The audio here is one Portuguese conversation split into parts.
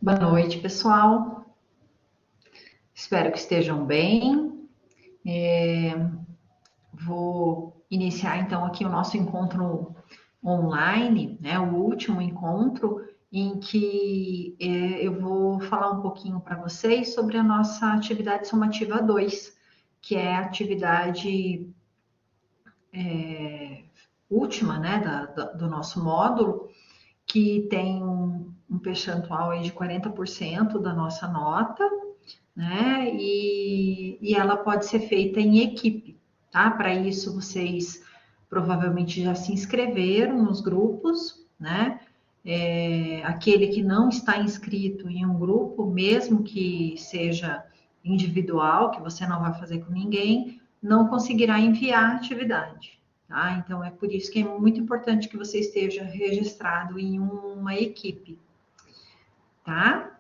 Boa noite, pessoal. Espero que estejam bem. Vou iniciar então aqui o nosso encontro online, né? O último encontro em que eu vou falar um pouquinho para vocês sobre a nossa atividade somativa 2, que é a atividade última, né, do nosso módulo, que tem um percentual aí de 40% da nossa nota, né? E ela pode ser feita em equipe, tá? Para isso, vocês provavelmente já se inscreveram nos grupos, né? Aquele que não está inscrito em um grupo, mesmo que seja individual, que você não vai fazer com ninguém, não conseguirá enviar a atividade. Tá? Então, é por isso que é muito importante que você esteja registrado em uma equipe, tá?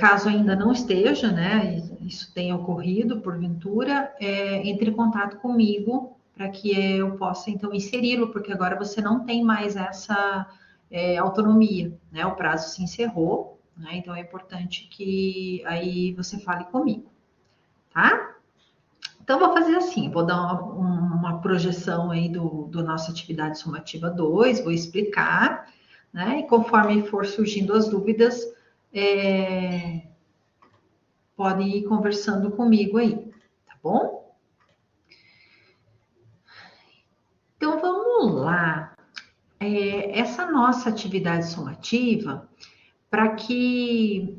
Caso ainda não esteja, né, isso tenha ocorrido porventura, entre em contato comigo para que eu possa então inseri-lo, porque agora você não tem mais essa autonomia, né? O prazo se encerrou, né? Então é importante que aí você fale comigo, tá? Então vou fazer assim, vou dar uma projeção aí do nossa atividade somativa 2, vou explicar, né? E conforme for surgindo as dúvidas, é, podem ir conversando comigo aí, tá bom? Então vamos lá. Essa nossa atividade somativa, para que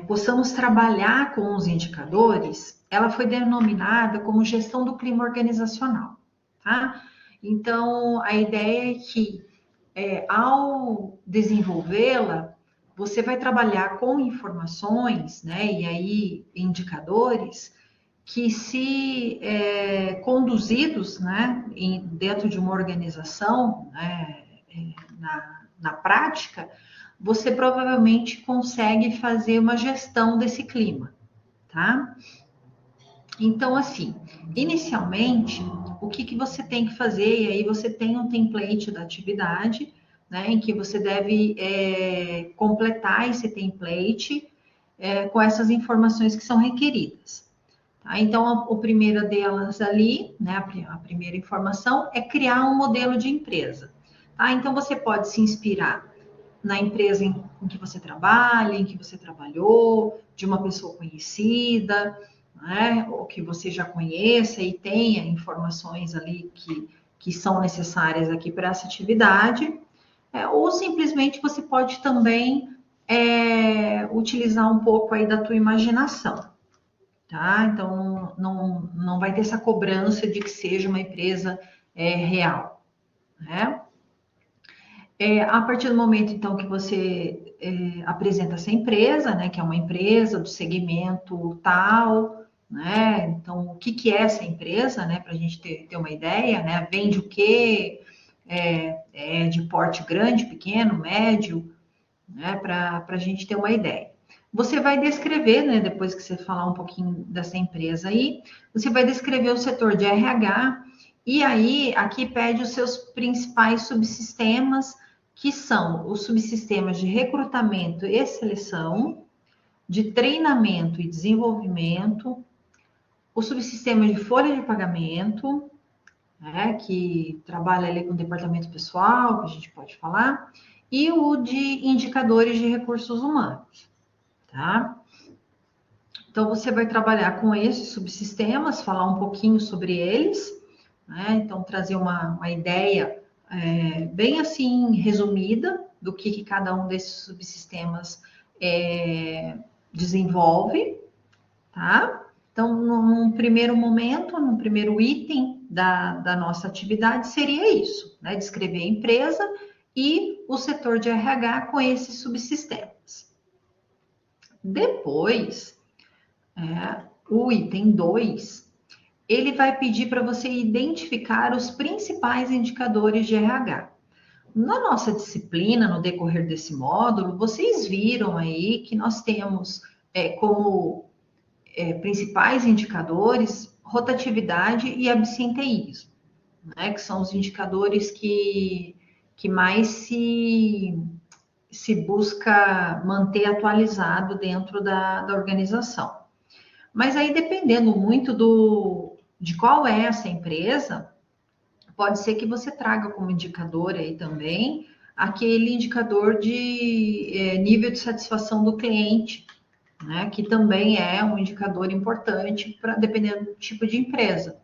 possamos trabalhar com os indicadores, ela foi denominada como gestão do clima organizacional, tá? Então a ideia é que ao desenvolvê-la, você vai trabalhar com informações, né? E aí indicadores que se conduzidos, né, dentro de uma organização, né, na prática, você provavelmente consegue fazer uma gestão desse clima, tá? Então, assim, inicialmente, o que você tem que fazer? E aí você tem um template da atividade, né, em que você deve completar esse template com essas informações que são requeridas. Tá? Então, a primeira delas ali, né, a primeira informação é criar um modelo de empresa. Tá? Então, você pode se inspirar na empresa em que você trabalha, em que você trabalhou, de uma pessoa conhecida, né, ou que você já conheça e tenha informações ali que são necessárias aqui para essa atividade, ou simplesmente você pode também utilizar um pouco aí da tua imaginação. Tá? Então, não vai ter essa cobrança de que seja uma empresa real, né? A partir do momento, então, que você apresenta essa empresa, né, que é uma empresa do segmento tal, né? Então, o que é essa empresa, né, para a gente ter uma ideia, né? Vende o quê? É de porte grande, pequeno, médio, né, para a gente ter uma ideia. Você vai descrever, né, depois que você falar um pouquinho dessa empresa aí, você vai descrever o setor de RH, e aí aqui pede os seus principais subsistemas, que são os subsistemas de recrutamento e seleção, de treinamento e desenvolvimento, o subsistema de folha de pagamento, né, que trabalha ali com o departamento pessoal, que a gente pode falar, e o de indicadores de recursos humanos, tá? Então, você vai trabalhar com esses subsistemas, falar um pouquinho sobre eles, né? Então, trazer uma ideia bem assim, resumida, do que cada um desses subsistemas desenvolve, tá? Então, num primeiro momento, num primeiro item da nossa atividade, seria isso, né? Descrever a empresa e o setor de RH com esses subsistemas. Depois, o item 2, ele vai pedir para você identificar os principais indicadores de RH. Na nossa disciplina, no decorrer desse módulo, vocês viram aí que nós temos como principais indicadores rotatividade e absenteísmo, né? Que são os indicadores que mais se busca manter atualizado dentro da organização. Mas aí, dependendo muito de qual é essa empresa, pode ser que você traga como indicador aí também aquele indicador de nível de satisfação do cliente, né? Que também é um indicador importante para dependendo do tipo de empresa.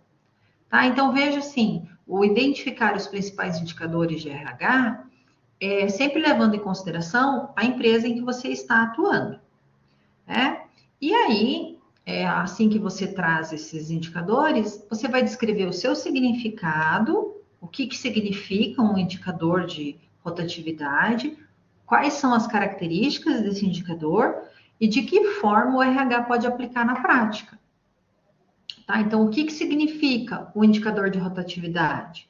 Tá? Então veja assim, o identificar os principais indicadores de RH sempre levando em consideração a empresa em que você está atuando, né? E aí, assim que você traz esses indicadores, você vai descrever o seu significado, o que significa um indicador de rotatividade, quais são as características desse indicador e de que forma o RH pode aplicar na prática. Tá? Então, o que significa o indicador de rotatividade?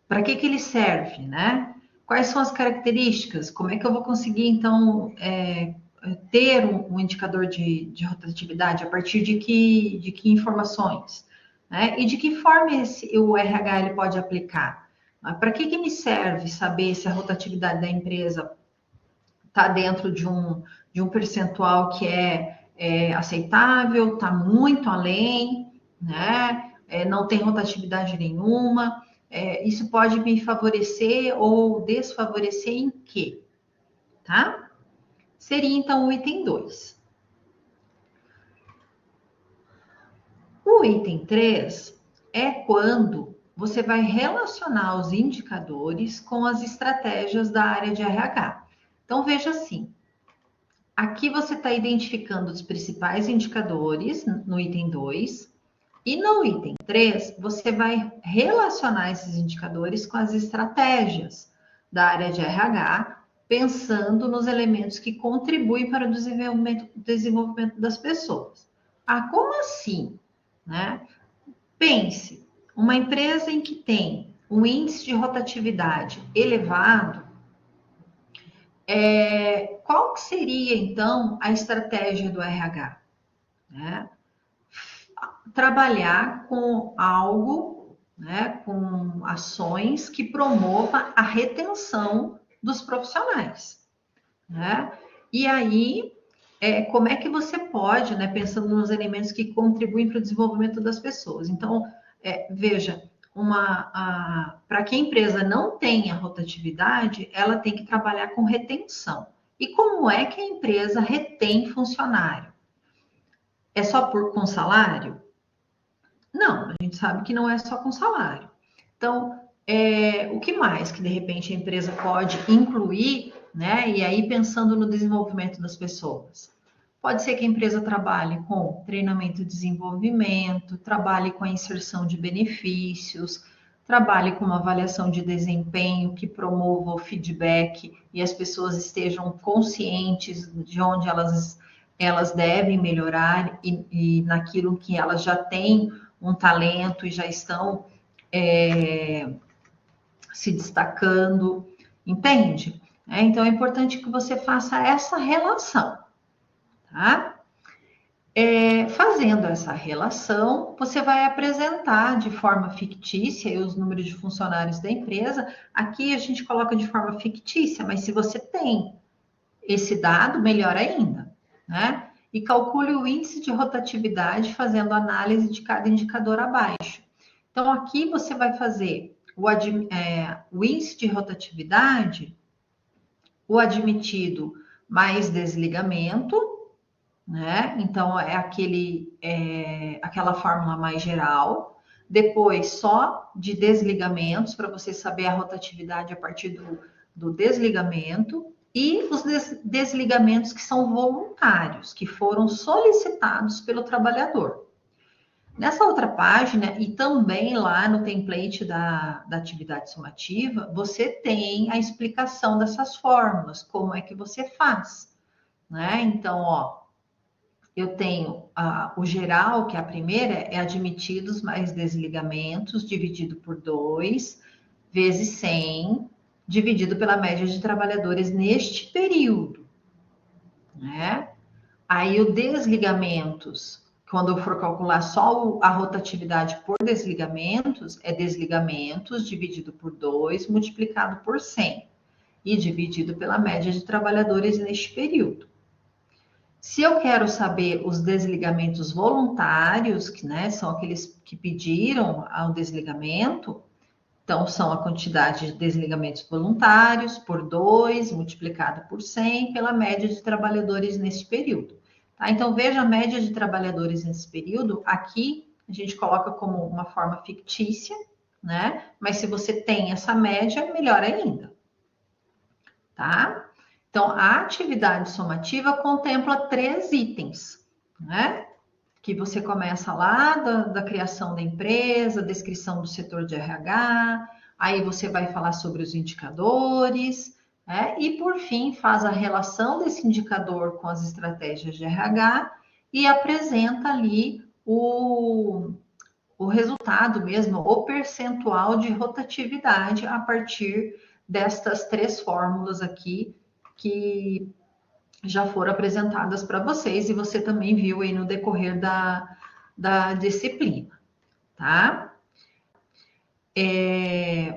Para que ele serve, né? Quais são as características? Como é que eu vou conseguir, então, ter um indicador de rotatividade a partir de que informações? Né? E de que forma o RH ele pode aplicar? Para que me serve saber se a rotatividade da empresa está dentro de um percentual que é aceitável, está muito além, né? Não tem rotatividade nenhuma. Isso pode me favorecer ou desfavorecer em quê? Tá? Seria então o item 2. O item 3 é quando você vai relacionar os indicadores com as estratégias da área de RH. Então veja assim, aqui você está identificando os principais indicadores no item 2, e no item 3, você vai relacionar esses indicadores com as estratégias da área de RH, pensando nos elementos que contribuem para o desenvolvimento das pessoas. Ah, como assim? Né? Pense, uma empresa em que tem um índice de rotatividade elevado, qual que seria, então, a estratégia do RH? Né? Trabalhar com algo, né, com ações que promova a retenção dos profissionais. Né? E aí, como é que você pode, né, pensando nos elementos que contribuem para o desenvolvimento das pessoas? Então, veja, para que a empresa não tenha rotatividade, ela tem que trabalhar com retenção. E como é que a empresa retém funcionário? É só com salário? Não, a gente sabe que não é só com salário. Então, o que mais que de repente a empresa pode incluir, né? E aí pensando no desenvolvimento das pessoas. Pode ser que a empresa trabalhe com treinamento e desenvolvimento, trabalhe com a inserção de benefícios, trabalhe com uma avaliação de desempenho que promova o feedback e as pessoas estejam conscientes de onde elas devem melhorar e naquilo que elas já têm um talento e já estão se destacando, entende? Então é importante que você faça essa relação, tá? Fazendo essa relação, você vai apresentar de forma fictícia os números de funcionários da empresa. Aqui a gente coloca de forma fictícia, mas se você tem esse dado, melhor ainda, né? E calcule o índice de rotatividade fazendo análise de cada indicador abaixo. Então, aqui você vai fazer o índice de rotatividade, o admitido mais desligamento, né? Então, aquela fórmula mais geral. Depois, só de desligamentos, para você saber a rotatividade a partir do desligamento. E os desligamentos que são voluntários, que foram solicitados pelo trabalhador. Nessa outra página, e também lá no template da atividade sumativa, você tem a explicação dessas fórmulas, como é que você faz. Né? Então, ó, eu tenho o geral, que é a primeira, é admitidos mais desligamentos, dividido por 2, vezes 100, dividido pela média de trabalhadores neste período, né? Aí o desligamentos, quando eu for calcular só a rotatividade por desligamentos, é desligamentos dividido por 2 multiplicado por 100. e dividido pela média de trabalhadores neste período. Se eu quero saber os desligamentos voluntários, que, né, são aqueles que pediram ao desligamento, então são a quantidade de desligamentos voluntários por 2 multiplicado por 100 pela média de trabalhadores nesse período. Tá? Então veja a média de trabalhadores nesse período. Aqui a gente coloca como uma forma fictícia, né? Mas se você tem essa média, melhor ainda. Tá? Então, a atividade somativa contempla 3 itens, né? Que você começa lá da criação da empresa, descrição do setor de RH, aí você vai falar sobre os indicadores, né? E por fim faz a relação desse indicador com as estratégias de RH e apresenta ali o resultado mesmo, o percentual de rotatividade a partir destas 3 fórmulas aqui que já foram apresentadas para vocês e você também viu aí no decorrer da disciplina, tá?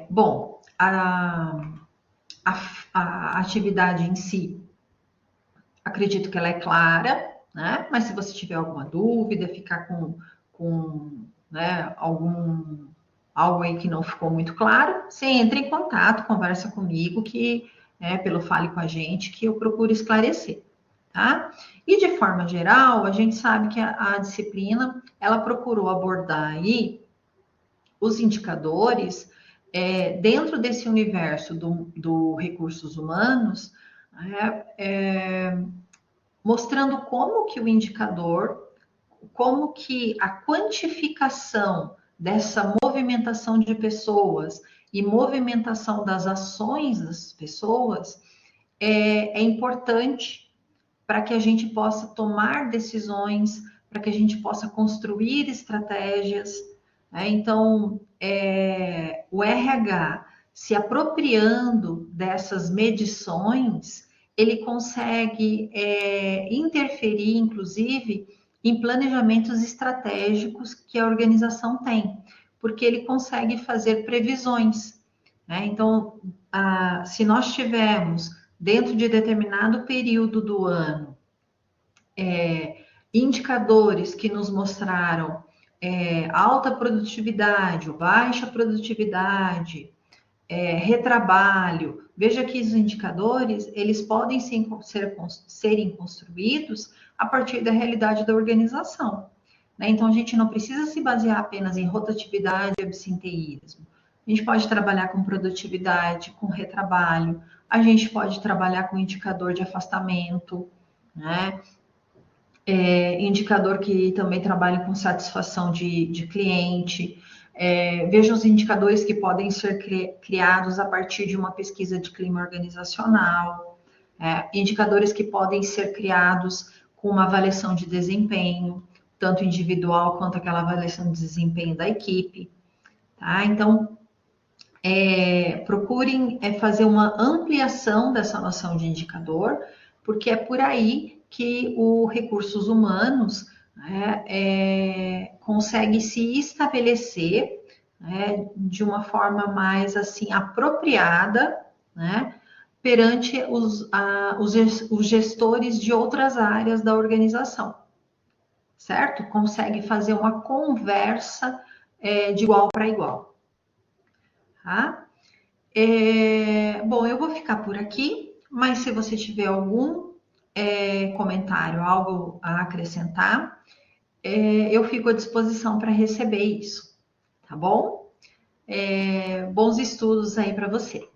Bom, a atividade em si, acredito que ela é clara, né? Mas se você tiver alguma dúvida, ficar com né, algo aí que não ficou muito claro, você entra em contato, conversa comigo, que pelo Fale com a gente, que eu procuro esclarecer, tá? E de forma geral, a gente sabe que a disciplina, ela procurou abordar aí os indicadores dentro desse universo do recursos humanos, mostrando como que o indicador, como que a quantificação dessa movimentação de pessoas e movimentação das ações das pessoas é importante para que a gente possa tomar decisões, para que a gente possa construir estratégias. Né? Então, o RH se apropriando dessas medições, ele consegue interferir, inclusive, em planejamentos estratégicos que a organização tem, porque ele consegue fazer previsões. Né? Então, se nós tivermos, dentro de determinado período do ano, indicadores que nos mostraram alta produtividade ou baixa produtividade, retrabalho. Veja que os indicadores, eles podem serem construídos a partir da realidade da organização. Né? Então, a gente não precisa se basear apenas em rotatividade e absenteísmo. A gente pode trabalhar com produtividade, com retrabalho, a gente pode trabalhar com indicador de afastamento, né? Indicador que também trabalha com satisfação de cliente. Veja os indicadores que podem ser criados a partir de uma pesquisa de clima organizacional, indicadores que podem ser criados com uma avaliação de desempenho, tanto individual quanto aquela avaliação de desempenho da equipe. Tá? Então, procurem fazer uma ampliação dessa noção de indicador, porque é por aí que o recursos humanos consegue se estabelecer de uma forma mais assim apropriada, né, perante os gestores de outras áreas da organização, certo? Consegue fazer uma conversa de igual para igual. Tá? Bom, eu vou ficar por aqui, mas se você tiver algum comentário, algo a acrescentar, eu fico à disposição para receber isso, tá bom? Bons estudos aí para você.